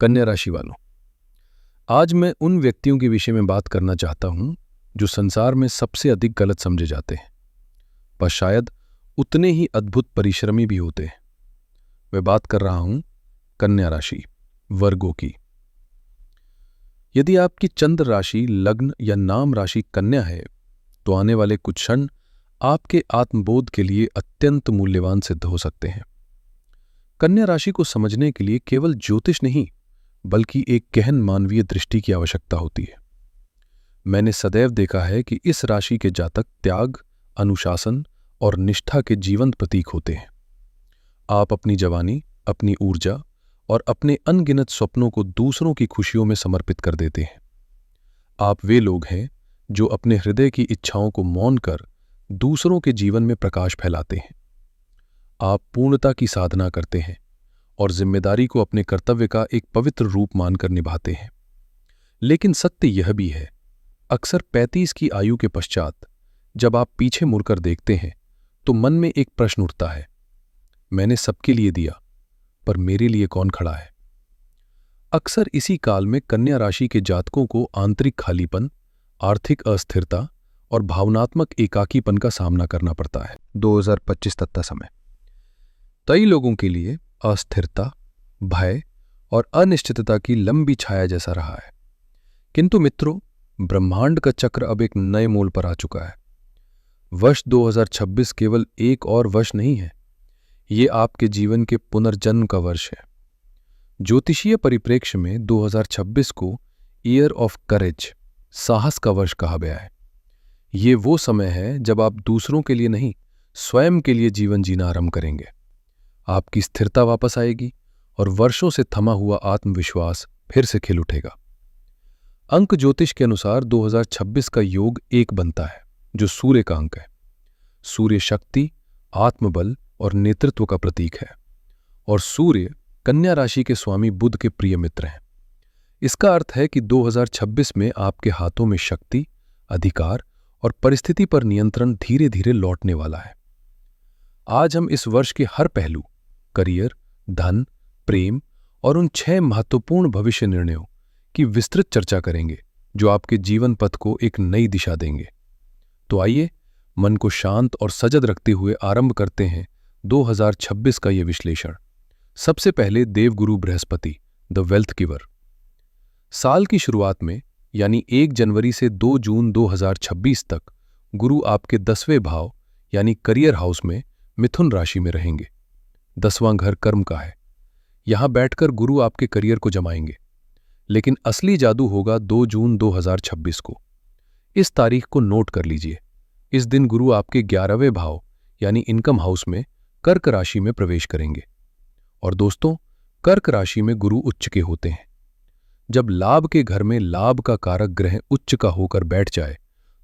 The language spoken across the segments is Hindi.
कन्या राशि वालों, आज मैं उन व्यक्तियों के विषय में बात करना चाहता हूं जो संसार में सबसे अधिक गलत समझे जाते हैं, पर शायद उतने ही अद्भुत परिश्रमी भी होते हैं। मैं बात कर रहा हूं कन्या राशि, वर्गों की। यदि आपकी चंद्र राशि, लग्न या नाम राशि कन्या है, तो आने वाले कुछ क्षण आपके आत्मबोध के लिए अत्यंत मूल्यवान सिद्ध हो सकते हैं। कन्या राशि को समझने के लिए केवल ज्योतिष नहीं, बल्कि एक गहन मानवीय दृष्टि की आवश्यकता होती है। मैंने सदैव देखा है कि इस राशि के जातक त्याग, अनुशासन और निष्ठा के जीवंत प्रतीक होते हैं। आप अपनी जवानी, अपनी ऊर्जा और अपने अनगिनत स्वप्नों को दूसरों की खुशियों में समर्पित कर देते हैं। आप वे लोग हैं जो अपने हृदय की इच्छाओं को मौन कर दूसरों के जीवन में प्रकाश फैलाते हैं। आप पूर्णता की साधना करते हैं और जिम्मेदारी को अपने कर्तव्य का एक पवित्र रूप मानकर निभाते हैं। लेकिन सत्य यह भी है, अक्सर 35 की आयु के पश्चात जब आप पीछे मुड़कर देखते हैं तो मन में एक प्रश्न उठता है, मैंने सबके लिए दिया, पर मेरे लिए कौन खड़ा है? अक्सर इसी काल में कन्या राशि के जातकों को आंतरिक खालीपन, आर्थिक अस्थिरता और भावनात्मक एकाकीपन का सामना करना पड़ता है। 2025 तक का समय कई लोगों के लिए अस्थिरता, भय और अनिश्चितता की लंबी छाया जैसा रहा है। किंतु मित्रों, ब्रह्मांड का चक्र अब एक नए मोड़ पर आ चुका है। वर्ष 2026 केवल एक और वर्ष नहीं है, ये आपके जीवन के पुनर्जन्म का वर्ष है। ज्योतिषीय परिप्रेक्ष्य में 2026 को ईयर ऑफ करेज, साहस का वर्ष कहा गया है। ये वो समय है जब आप दूसरों के लिए नहीं, स्वयं के लिए जीवन जीना आरंभ करेंगे। आपकी स्थिरता वापस आएगी और वर्षों से थमा हुआ आत्मविश्वास फिर से खिल उठेगा। अंक ज्योतिष के अनुसार 2026 का योग 1 बनता है, जो सूर्य का अंक है। सूर्य शक्ति, आत्मबल और नेतृत्व का प्रतीक है, और सूर्य कन्या राशि के स्वामी बुध के प्रिय मित्र हैं। इसका अर्थ है कि 2026 में आपके हाथों में शक्ति, अधिकार और परिस्थिति पर नियंत्रण धीरे धीरे लौटने वाला है। आज हम इस वर्ष के हर पहलू, करियर, धन, प्रेम और उन 6 महत्वपूर्ण भविष्य निर्णयों की विस्तृत चर्चा करेंगे जो आपके जीवन पथ को एक नई दिशा देंगे। तो आइए मन को शांत और सजग रखते हुए आरंभ करते हैं 2026 का ये विश्लेषण। सबसे पहले देवगुरु बृहस्पति, द वेल्थ गिवर। साल की शुरुआत में यानी 1 जनवरी से 2 जून 2026 तक गुरु आपके 10वें भाव यानी करियर हाउस में मिथुन राशि में रहेंगे। 10वां घर कर्म का है। यहां बैठकर गुरु आपके करियर को जमाएंगे। लेकिन असली जादू होगा 2 जून 2026 को। इस तारीख को नोट कर लीजिए। इस दिन गुरु आपके 11वें भाव यानी इनकम हाउस में कर्क राशि में प्रवेश करेंगे। और दोस्तों, कर्क राशि में गुरु उच्च के होते हैं। जब लाभ के घर में लाभ का कारक ग्रह उच्च का होकर बैठ जाए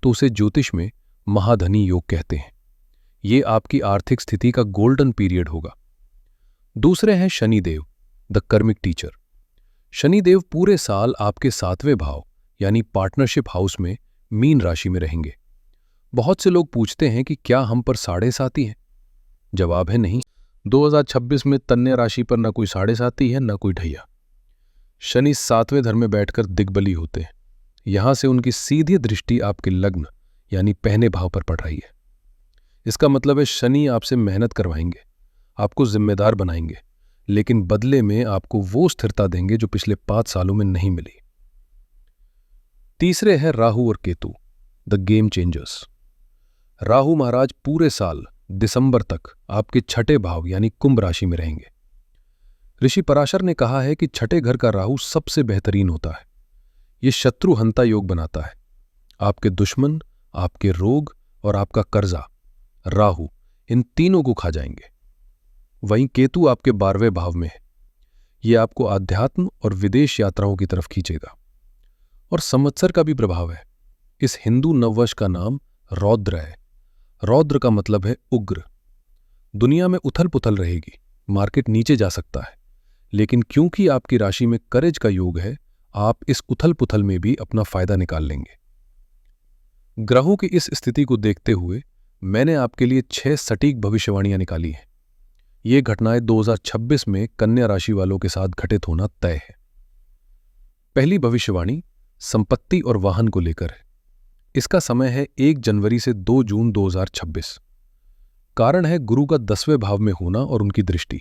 तो उसे ज्योतिष में महाधनी योग कहते हैं। ये आपकी आर्थिक स्थिति का गोल्डन पीरियड होगा। दूसरे हैं शनिदेव, द कर्मिक टीचर। शनिदेव पूरे साल आपके 7वें भाव यानी पार्टनरशिप हाउस में मीन राशि में रहेंगे। बहुत से लोग पूछते हैं कि क्या हम पर साढ़े साती हैं? जवाब है नहीं। 2026 में कन्या राशि पर न कोई साढ़े साती है, न कोई ढैया। शनि 7वें घर में बैठकर दिग्बली होते हैं। यहां से उनकी सीधी दृष्टि आपके लग्न यानी पहले भाव पर पड़ रही है। इसका मतलब है शनि आपसे मेहनत करवाएंगे, आपको जिम्मेदार बनाएंगे, लेकिन बदले में आपको वो स्थिरता देंगे जो पिछले 5 सालों में नहीं मिली। तीसरे हैं राहु और Ketu, the game changers. Rahu महाराज पूरे साल दिसंबर तक आपके 6ठे भाव यानी कुंभ राशि में रहेंगे। ऋषि पराशर ने कहा है कि 6ठे घर का राहु सबसे बेहतरीन होता है। यह शत्रुहंता योग बनाता है। आपके दुश्मन, आपके रोग और आपका कर्जा, राहु इन तीनों को खा जाएंगे। वहीं केतु आपके 12वें भाव में है। यह आपको आध्यात्म और विदेश यात्राओं की तरफ खींचेगा। और संवत्सर का भी प्रभाव है। इस हिंदू नववर्ष का नाम रौद्र है। रौद्र का मतलब है उग्र। दुनिया में उथल पुथल रहेगी, मार्केट नीचे जा सकता है, लेकिन क्योंकि आपकी राशि में करेज का योग है, आप इस उथल पुथल में भी अपना फायदा निकाल लेंगे। ग्रहों की इस स्थिति को देखते हुए मैंने आपके लिए 6 सटीक भविष्यवाणियां निकाली हैं। ये घटनाएं 2026 में कन्या राशि वालों के साथ घटित होना तय है। पहली भविष्यवाणी संपत्ति और वाहन को लेकर है। इसका समय है 1 जनवरी से 2 जून 2026। कारण है गुरु का 10वें भाव में होना और उनकी दृष्टि।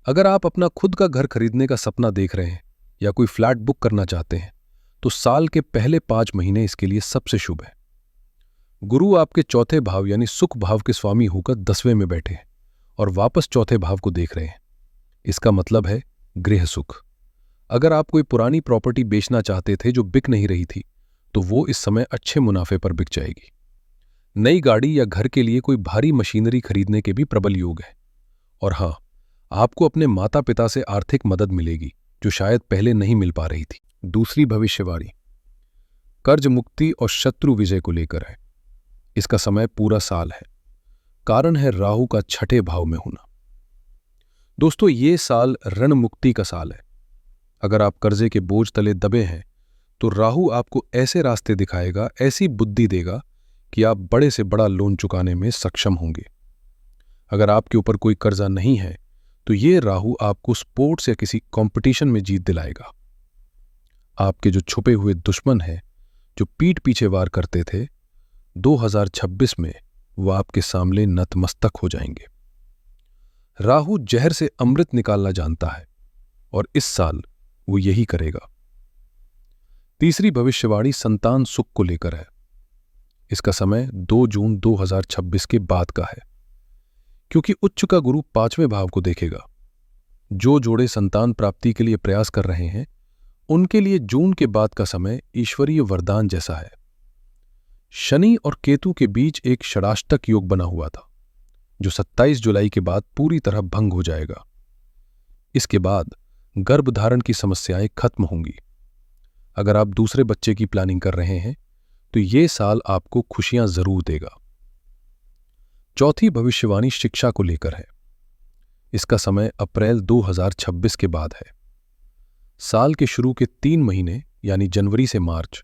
अगर आप अपना खुद का घर खरीदने का सपना देख रहे हैं या कोई फ्लैट बुक करना चाहते हैं तो साल के पहले 5 महीने इसके लिए सबसे शुभ है। गुरु आपके चौथे भाव यानी सुख भाव के स्वामी होकर 10वें में बैठे हैं और वापस चौथे भाव को देख रहे हैं। इसका मतलब है गृह सुख। अगर आप कोई पुरानी प्रॉपर्टी बेचना चाहते थे जो बिक नहीं रही थी तो वो इस समय अच्छे मुनाफे पर बिक जाएगी। नई गाड़ी या घर के लिए कोई भारी मशीनरी खरीदने के भी प्रबल योग है। और हाँ, आपको अपने माता पिता से आर्थिक मदद मिलेगी जो शायद पहले नहीं मिल पा रही थी। दूसरी भविष्यवाणी कर्ज मुक्ति और शत्रु विजय को लेकर है। इसका समय पूरा साल है। कारण है राहु का 6ठे भाव में होना। दोस्तों, ये साल ऋण मुक्ति का साल है। अगर आप कर्जे के बोझ तले दबे हैं तो राहु आपको ऐसे रास्ते दिखाएगा, ऐसी बुद्धि देगा कि आप बड़े से बड़ा लोन चुकाने में सक्षम होंगे। अगर आपके ऊपर कोई कर्जा नहीं है तो ये राहु आपको स्पोर्ट्स या किसी कंपटीशन में जीत दिलाएगा। आपके जो छुपे हुए दुश्मन हैं, जो पीठ पीछे वार करते थे, 2026 में वो आपके सामने नतमस्तक हो जाएंगे। राहु जहर से अमृत निकालना जानता है और इस साल वो यही करेगा। तीसरी भविष्यवाणी संतान सुख को लेकर है। इसका समय 2 जून 2026 के बाद का है, क्योंकि उच्च का गुरु 5वें भाव को देखेगा। जो जोड़े संतान प्राप्ति के लिए प्रयास कर रहे हैं उनके लिए जून के बाद का समय ईश्वरीय वरदान जैसा है। शनि और केतु के बीच एक षडाष्टक योग बना हुआ था जो 27 जुलाई के बाद पूरी तरह भंग हो जाएगा। इसके बाद गर्भधारण की समस्याएं खत्म होंगी। अगर आप दूसरे बच्चे की प्लानिंग कर रहे हैं तो ये साल आपको खुशियां जरूर देगा। चौथी भविष्यवाणी शिक्षा को लेकर है। इसका समय अप्रैल 2026 के बाद है। साल के शुरू के 3 महीने यानी जनवरी से मार्च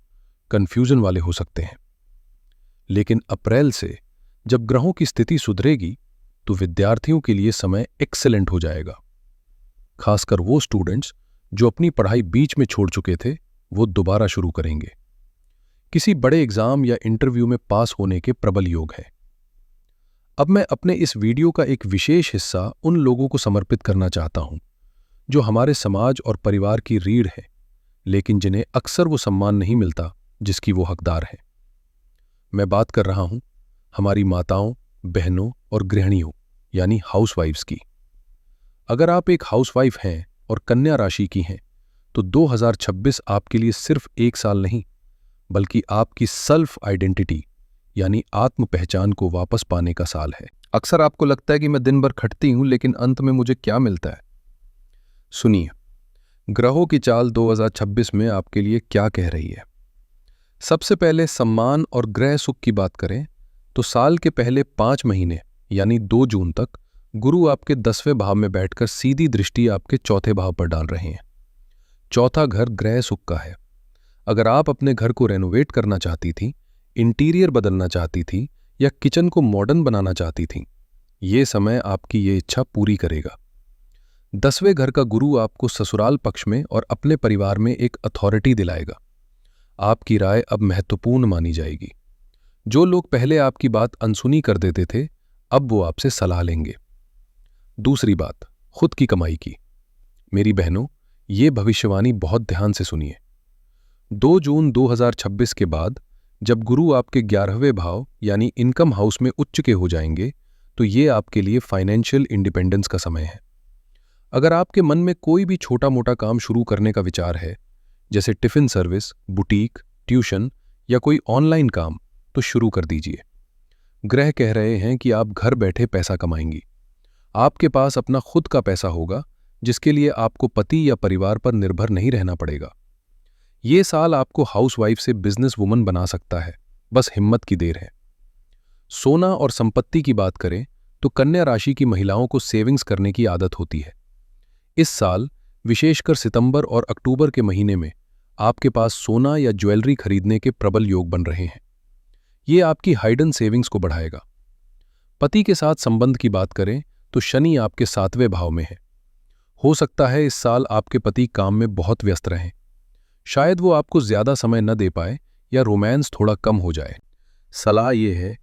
कंफ्यूजन वाले हो सकते हैं, लेकिन अप्रैल से जब ग्रहों की स्थिति सुधरेगी तो विद्यार्थियों के लिए समय एक्सेलेंट हो जाएगा। खासकर वो स्टूडेंट्स जो अपनी पढ़ाई बीच में छोड़ चुके थे वो दोबारा शुरू करेंगे। किसी बड़े एग्जाम या इंटरव्यू में पास होने के प्रबल योग है। अब मैं अपने इस वीडियो का एक विशेष हिस्सा उन लोगों को समर्पित करना चाहता हूं जो हमारे समाज और परिवार की रीढ़ है, लेकिन जिन्हें अक्सर वो सम्मान नहीं मिलता जिसकी वो हकदार है। मैं बात कर रहा हूं हमारी माताओं, बहनों और गृहिणियों यानी हाउसवाइफ्स की। अगर आप एक हाउसवाइफ हैं और कन्या राशि की हैं तो 2026 आपके लिए सिर्फ एक साल नहीं बल्कि आपकी सेल्फ आइडेंटिटी यानी आत्म पहचान को वापस पाने का साल है। अक्सर आपको लगता है कि मैं दिन भर खटती हूं लेकिन अंत में मुझे क्या मिलता है। सुनिए, ग्रहों की चाल 2026 में आपके लिए क्या कह रही है। सबसे पहले सम्मान और गृह सुख की बात करें तो साल के पहले 5 महीने यानी 2 जून तक गुरु आपके 10वें भाव में बैठकर सीधी दृष्टि आपके चौथे भाव पर डाल रहे हैं। चौथा घर गृह सुख का है। अगर आप अपने घर को रेनोवेट करना चाहती थी, इंटीरियर बदलना चाहती थी या किचन को मॉडर्न बनाना चाहती थी, ये समय आपकी ये इच्छा पूरी करेगा। 10वें घर का गुरु आपको ससुराल पक्ष में और अपने परिवार में एक अथॉरिटी दिलाएगा। आपकी राय अब महत्वपूर्ण मानी जाएगी। जो लोग पहले आपकी बात अनसुनी कर देते थे अब वो आपसे सलाह लेंगे। दूसरी बात, खुद की कमाई की। मेरी बहनों, ये भविष्यवाणी बहुत ध्यान से सुनिए। 2 जून 2026 के बाद जब गुरु आपके 11वें भाव यानी इनकम हाउस में उच्च के हो जाएंगे तो ये आपके लिए फाइनेंशियल इंडिपेंडेंस का समय है। अगर आपके मन में कोई भी छोटा मोटा काम शुरू करने का विचार है, जैसे टिफिन सर्विस, बुटीक, ट्यूशन या कोई ऑनलाइन काम, तो शुरू कर दीजिए। ग्रह कह रहे हैं कि आप घर बैठे पैसा कमाएंगी। आपके पास अपना खुद का पैसा होगा जिसके लिए आपको पति या परिवार पर निर्भर नहीं रहना पड़ेगा। ये साल आपको हाउसवाइफ से बिजनेस वुमन बना सकता है, बस हिम्मत की देर है। सोना और संपत्ति की बात करें तो कन्या राशि की महिलाओं को सेविंग्स करने की आदत होती है। इस साल विशेषकर सितंबर और अक्टूबर के महीने में आपके पास सोना या ज्वेलरी खरीदने के प्रबल योग बन रहे हैं। ये आपकी हाइडन सेविंग्स को बढ़ाएगा। पति के साथ संबंध की बात करें तो शनि आपके 7वें भाव में है। हो सकता है इस साल आपके पति काम में बहुत व्यस्त रहें। शायद वो आपको ज्यादा समय न दे पाए या रोमांस थोड़ा कम हो जाए। सलाह ये है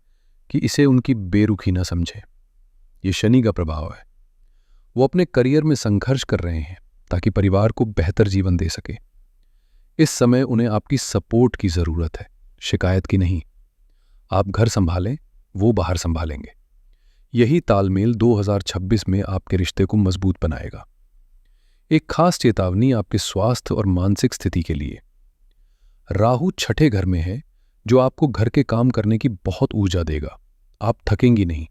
कि इसे उनकी बेरुखी न समझें। ये शनि का प्रभाव है। वो अपने करियर में संघर्ष कर रहे हैं ताकि परिवार को बेहतर जीवन दे सके। इस समय उन्हें आपकी सपोर्ट की जरूरत है, शिकायत की नहीं। आप घर संभालें, वो बाहर संभालेंगे। यही तालमेल 2026 में आपके रिश्ते को मजबूत बनाएगा। एक खास चेतावनी आपके स्वास्थ्य और मानसिक स्थिति के लिए। राहु छठे घर में है, जो आपको घर के काम करने की बहुत ऊर्जा देगा। आप थकेंगी नहीं।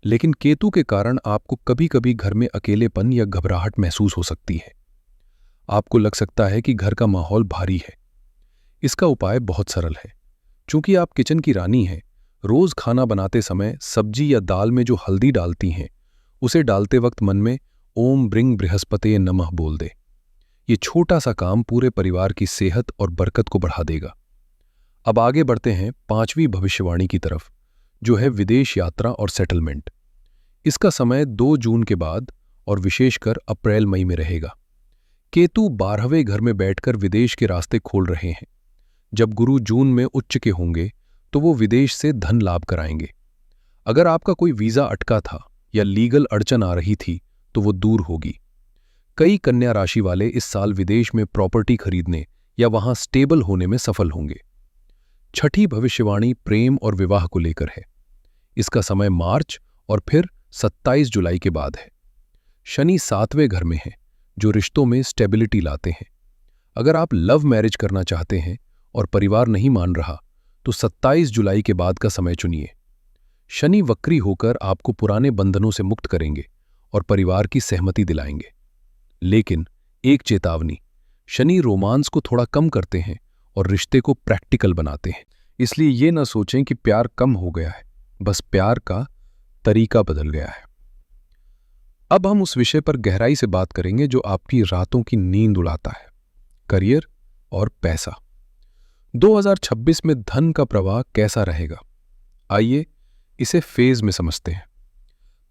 लेकिन केतु के कारण आपको कभी कभी घर में अकेलेपन या घबराहट महसूस हो सकती है। आपको लग सकता है कि घर का माहौल भारी है। इसका उपाय बहुत सरल है। चूंकि आप किचन की रानी हैं, रोज खाना बनाते समय सब्जी या दाल में जो हल्दी डालती हैं, उसे डालते वक्त मन में ओम ब्रिंग बृहस्पते नमः बोल दे। ये छोटा सा काम पूरे परिवार की सेहत और बरकत को बढ़ा देगा। अब आगे बढ़ते हैं 5वीं भविष्यवाणी की तरफ, जो है विदेश यात्रा और सेटलमेंट। इसका समय 2 जून के बाद और विशेषकर अप्रैल मई में रहेगा। केतु 12वें घर में बैठकर विदेश के रास्ते खोल रहे हैं। जब गुरु जून में उच्च के होंगे तो वो विदेश से धन लाभ कराएंगे। अगर आपका कोई वीजा अटका था या लीगल अड़चन आ रही थी तो वो दूर होगी। कई कन्या राशि वाले इस साल विदेश में प्रॉपर्टी खरीदने या वहां स्टेबल होने में सफल होंगे। छठी भविष्यवाणी प्रेम और विवाह को लेकर है। इसका समय मार्च और फिर 27 जुलाई के बाद है। शनि 7वें घर में है, जो रिश्तों में स्टेबिलिटी लाते हैं। अगर आप लव मैरिज करना चाहते हैं और परिवार नहीं मान रहा तो 27 जुलाई के बाद का समय चुनिए। शनि वक्री होकर आपको पुराने बंधनों से मुक्त करेंगे और परिवार की सहमति दिलाएंगे। लेकिन एक चेतावनी, शनि रोमांस को थोड़ा कम करते हैं और रिश्ते को प्रैक्टिकल बनाते हैं। इसलिए ये न सोचें कि प्यार कम हो गया है, बस प्यार का तरीका बदल गया है। अब हम उस विषय पर गहराई से बात करेंगे जो आपकी रातों की नींद उड़ाता है, करियर और पैसा। 2026 में धन का प्रवाह कैसा रहेगा? आइए इसे फेज में समझते हैं।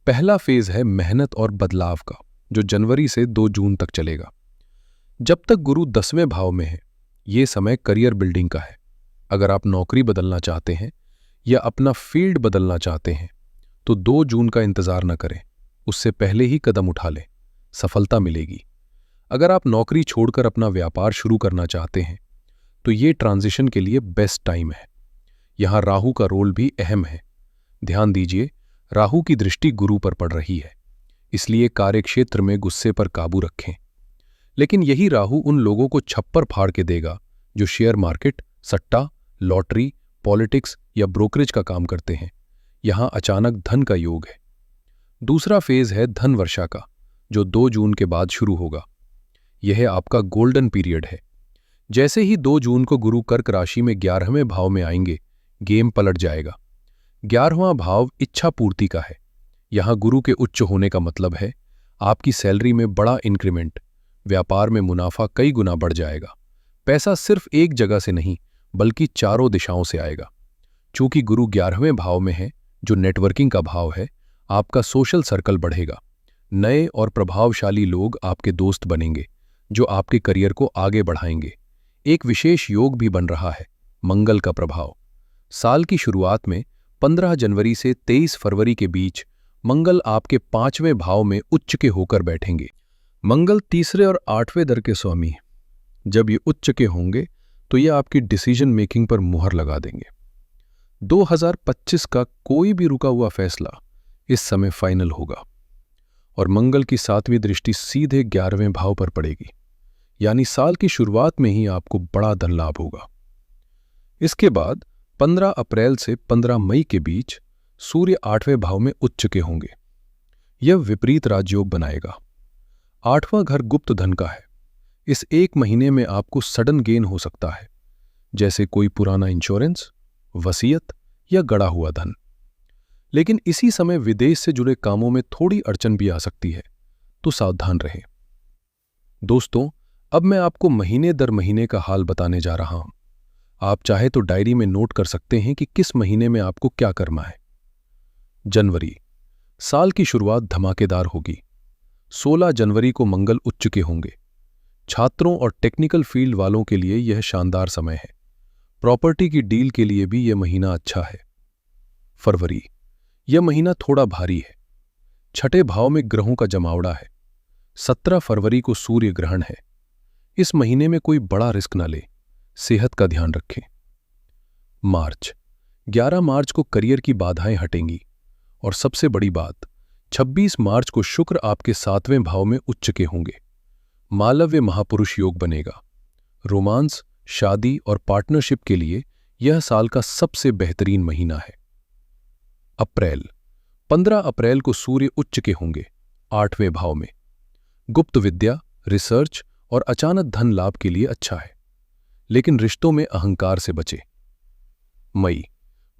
पहला फेज है मेहनत और बदलाव का, जो जनवरी से 2 जून तक चलेगा। जब तक गुरु 10वें भाव में है, ये समय करियर बिल्डिंग का है। अगर आप नौकरी बदलना चाहते हैं या अपना फील्ड बदलना चाहते हैं तो 2 जून का इंतजार न करें, उससे पहले ही कदम उठा लें, सफलता मिलेगी। अगर आप नौकरी छोड़कर अपना व्यापार शुरू करना चाहते हैं तो ये ट्रांजिशन के लिए बेस्ट टाइम है। यहां राहु का रोल भी अहम है। ध्यान दीजिए, राहु की दृष्टि गुरु पर पड़ रही है, इसलिए कार्यक्षेत्र में गुस्से पर काबू रखें। लेकिन यही राहु उन लोगों को छप्पर फाड़ के देगा जो शेयर मार्केट, सट्टा, लॉटरी, पॉलिटिक्स या ब्रोकरेज का काम करते हैं। यहां अचानक धन का योग है। दूसरा फेज है धन वर्षा का, जो 2 जून के बाद शुरू होगा। यह आपका गोल्डन पीरियड है। जैसे ही 2 जून को गुरु कर्क राशि में 11वें भाव में आएंगे, गेम पलट जाएगा। 11वां भाव इच्छा पूर्ति का है। यहां गुरु के उच्च होने का मतलब है आपकी सैलरी में बड़ा इंक्रीमेंट, व्यापार में मुनाफा कई गुना बढ़ जाएगा। पैसा सिर्फ एक जगह से नहीं बल्कि चारों दिशाओं से आएगा। चूंकि गुरु 11वें भाव में है, जो नेटवर्किंग का भाव है, आपका सोशल सर्कल बढ़ेगा। नए और प्रभावशाली लोग आपके दोस्त बनेंगे, जो आपके करियर को आगे बढ़ाएंगे। एक विशेष योग भी बन रहा है, मंगल का प्रभाव। साल की शुरुआत में 15 जनवरी से 23 फरवरी के बीच मंगल आपके 5वें भाव में उच्च के होकर बैठेंगे। मंगल तीसरे और 8वें दर के स्वामी हैं। जब ये उच्च के होंगे तो ये आपकी डिसीजन मेकिंग पर मुहर लगा देंगे। 2025 का कोई भी रुका हुआ फैसला इस समय फाइनल होगा और मंगल की 7वीं दृष्टि सीधे 11वें भाव पर पड़ेगी, यानी साल की शुरुआत में ही आपको बड़ा धन लाभ होगा। इसके बाद 15 अप्रैल से 15 मई के बीच सूर्य 8वें भाव में उच्च के होंगे। यह विपरीत राजयोग बनाएगा। 8वां घर गुप्त धन का है। इस एक महीने में आपको सडन गेन हो सकता है, जैसे कोई पुराना इंश्योरेंस, वसीयत या गड़ा हुआ धन। लेकिन इसी समय विदेश से जुड़े कामों में थोड़ी अड़चन भी आ सकती है, तो सावधान रहें। दोस्तों, अब मैं आपको महीने दर महीने का हाल बताने जा रहा हूं। आप चाहे तो डायरी में नोट कर सकते हैं कि किस महीने में आपको क्या करना है। जनवरी, साल की शुरुआत धमाकेदार होगी। 16 जनवरी को मंगल उच्च के होंगे। छात्रों और टेक्निकल फील्ड वालों के लिए यह शानदार समय है। प्रॉपर्टी की डील के लिए भी यह महीना अच्छा है। फरवरी, यह महीना थोड़ा भारी है। छठे भाव में ग्रहों का जमावड़ा है। 17 फरवरी को सूर्य ग्रहण है। इस महीने में कोई बड़ा रिस्क न ले, सेहत का ध्यान रखें। मार्च, 11 मार्च को करियर की बाधाएं हटेंगी और सबसे बड़ी बात, 26 मार्च को शुक्र आपके 7वें भाव में उच्च के होंगे। मालव्य महापुरुष योग बनेगा। रोमांस, शादी और पार्टनरशिप के लिए यह साल का सबसे बेहतरीन महीना है। अप्रैल, 15 अप्रैल को सूर्य उच्च के होंगे 8वें भाव में। गुप्त विद्या, रिसर्च और अचानक धन लाभ के लिए अच्छा है, लेकिन रिश्तों में अहंकार से बचे। मई,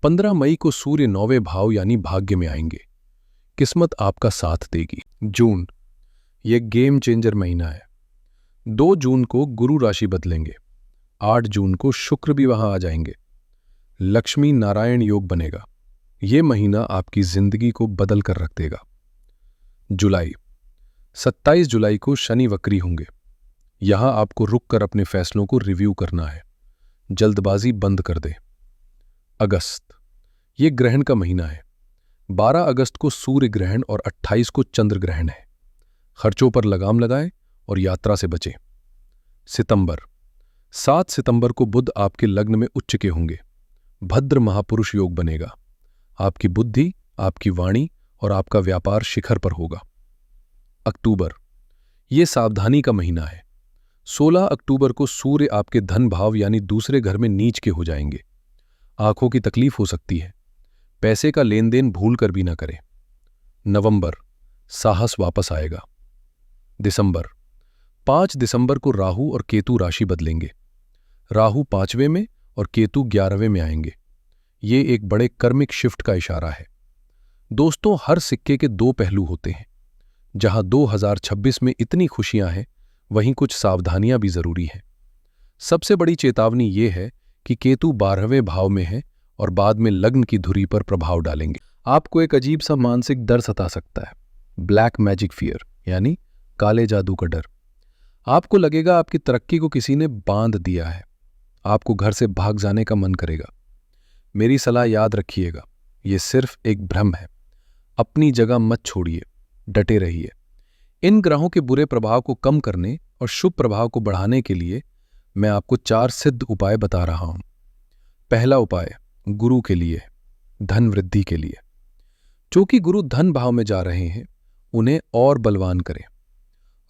15 मई को सूर्य 9वें भाव यानी भाग्य में आएंगे। किस्मत आपका साथ देगी। जून, यह गेम चेंजर महीना है। 2 जून को गुरु राशि बदलेंगे। 8 जून को शुक्र भी वहां आ जाएंगे। लक्ष्मी नारायण योग बनेगा। यह महीना आपकी जिंदगी को बदल कर रख देगा। जुलाई, 27 जुलाई को शनि वक्री होंगे। यहां आपको रुककर अपने फैसलों को रिव्यू करना है। जल्दबाजी बंद कर दे। अगस्त, यह ग्रहण का महीना है। 12 अगस्त को सूर्य ग्रहण और 28 को चंद्र ग्रहण है। खर्चों पर लगाम लगाएं और यात्रा से बचें। सितंबर, 7 सितंबर को बुध आपके लग्न में उच्च के होंगे। भद्र महापुरुष योग बनेगा। आपकी बुद्धि, आपकी वाणी और आपका व्यापार शिखर पर होगा। अक्टूबर, यह सावधानी का महीना है। 16 अक्टूबर को सूर्य आपके धन भाव यानी दूसरे घर में नीच के हो जाएंगे। आंखों की तकलीफ हो सकती है। पैसे का लेन देन भूल कर भी ना करें। नवंबर, साहस वापस आएगा। दिसंबर, 5 दिसंबर को राहु और केतु राशि बदलेंगे। राहु 5वें में और केतु 11वें में आएंगे। ये एक बड़े कर्मिक शिफ्ट का इशारा है। दोस्तों, हर सिक्के के 2 पहलू होते हैं। जहां 2026 में इतनी खुशियां हैं, वहीं कुछ सावधानियां भी जरूरी हैं। सबसे बड़ी चेतावनी ये है कि केतु 12वें भाव में है और बाद में लग्न की धुरी पर प्रभाव डालेंगे। आपको एक अजीब सा मानसिक डर सता सकता है, ब्लैक मैजिक फियर यानी काले जादू का डर। आपको लगेगा आपकी तरक्की को किसी ने बांध दिया है। आपको घर से भाग जाने का मन करेगा। मेरी सलाह याद रखिएगा, ये सिर्फ एक भ्रम है। अपनी जगह मत छोड़िए, डटे रहिए। इन ग्रहों के बुरे प्रभाव को कम करने और शुभ प्रभाव को बढ़ाने के लिए मैं आपको 4 सिद्ध उपाय बता रहा हूं। पहला उपाय गुरु के लिए, धन वृद्धि के लिए। चूंकि गुरु धन भाव में जा रहे हैं, उन्हें और बलवान करें।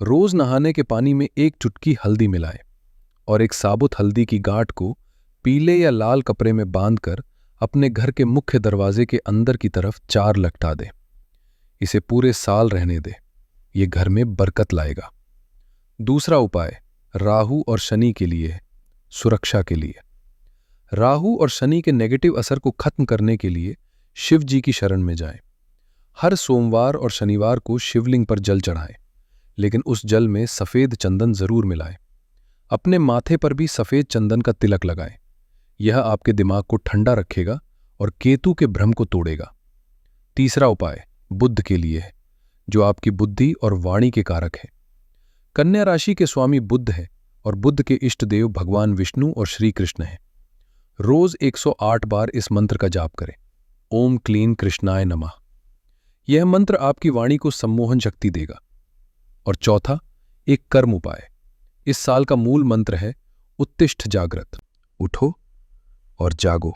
रोज नहाने के पानी में 1 चुटकी हल्दी मिलाएं और एक साबुत हल्दी की गांठ को पीले या लाल कपड़े में बांधकर अपने घर के मुख्य दरवाजे के अंदर की तरफ 4 लटका दें। इसे पूरे साल रहने दें। यह घर में बरकत लाएगा। दूसरा उपाय राहु और शनि के लिए है, सुरक्षा के लिए। राहु और शनि के नेगेटिव असर को खत्म करने के लिए शिव जी की शरण में जाएं। हर सोमवार और शनिवार को शिवलिंग पर जल चढ़ाएं, लेकिन उस जल में सफेद चंदन जरूर मिलाएं। अपने माथे पर भी सफेद चंदन का तिलक लगाएं। यह आपके दिमाग को ठंडा रखेगा और केतु के भ्रम को तोड़ेगा। तीसरा उपाय बुध के लिए है, जो आपकी बुद्धि और वाणी के कारक है। कन्या राशि के स्वामी बुध है और बुध के इष्ट देव भगवान विष्णु और श्री कृष्ण हैं। रोज 108 बार इस मंत्र का जाप करें, ओम क्लीं कृष्णाय नमः। यह मंत्र आपकी वाणी को सम्मोहन शक्ति देगा। और चौथा, एक कर्म उपाय। इस साल का मूल मंत्र है उत्तिष्ठ जागृत, उठो और जागो।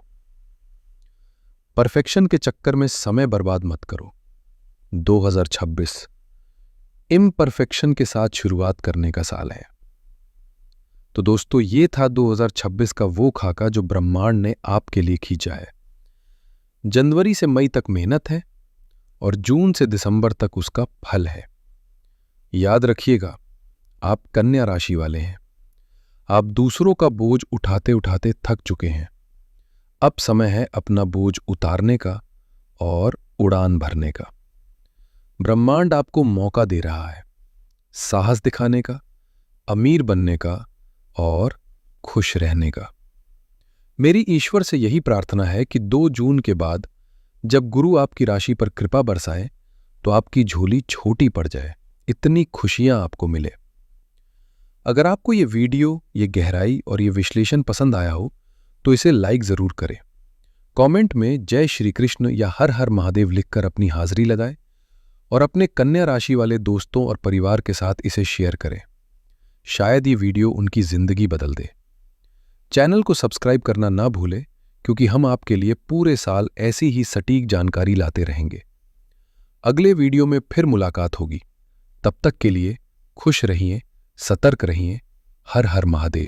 परफेक्शन के चक्कर में समय बर्बाद मत करो। 2026 इम्परफेक्शन के साथ शुरुआत करने का साल है। तो दोस्तों, ये था 2026 का वो खाका जो ब्रह्मांड ने आपके लिए खींचा है। जनवरी से मई तक मेहनत है और जून से दिसंबर तक उसका फल है। याद रखिएगा, आप कन्या राशि वाले हैं। आप दूसरों का बोझ उठाते उठाते थक चुके हैं। अब समय है अपना बोझ उतारने का और उड़ान भरने का। ब्रह्मांड आपको मौका दे रहा है, साहस दिखाने का, अमीर बनने का और खुश रहने का। मेरी ईश्वर से यही प्रार्थना है कि 2 जून के बाद जब गुरु आपकी राशि पर कृपा बरसाए तो आपकी झोली छोटी पड़ जाए, इतनी खुशियां आपको मिले। अगर आपको ये वीडियो, ये गहराई और ये विश्लेषण पसंद आया हो तो इसे लाइक ज़रूर करें। कमेंट में जय श्री कृष्ण या हर हर महादेव लिखकर अपनी हाजिरी लगाएं और अपने कन्या राशि वाले दोस्तों और परिवार के साथ इसे शेयर करें। शायद ये वीडियो उनकी जिंदगी बदल दे। चैनल को सब्सक्राइब करना ना भूलें, क्योंकि हम आपके लिए पूरे साल ऐसी ही सटीक जानकारी लाते रहेंगे। अगले वीडियो में फिर मुलाकात होगी। तब तक के लिए खुश रहिए, सतर्क रहिए। हर हर महादेव।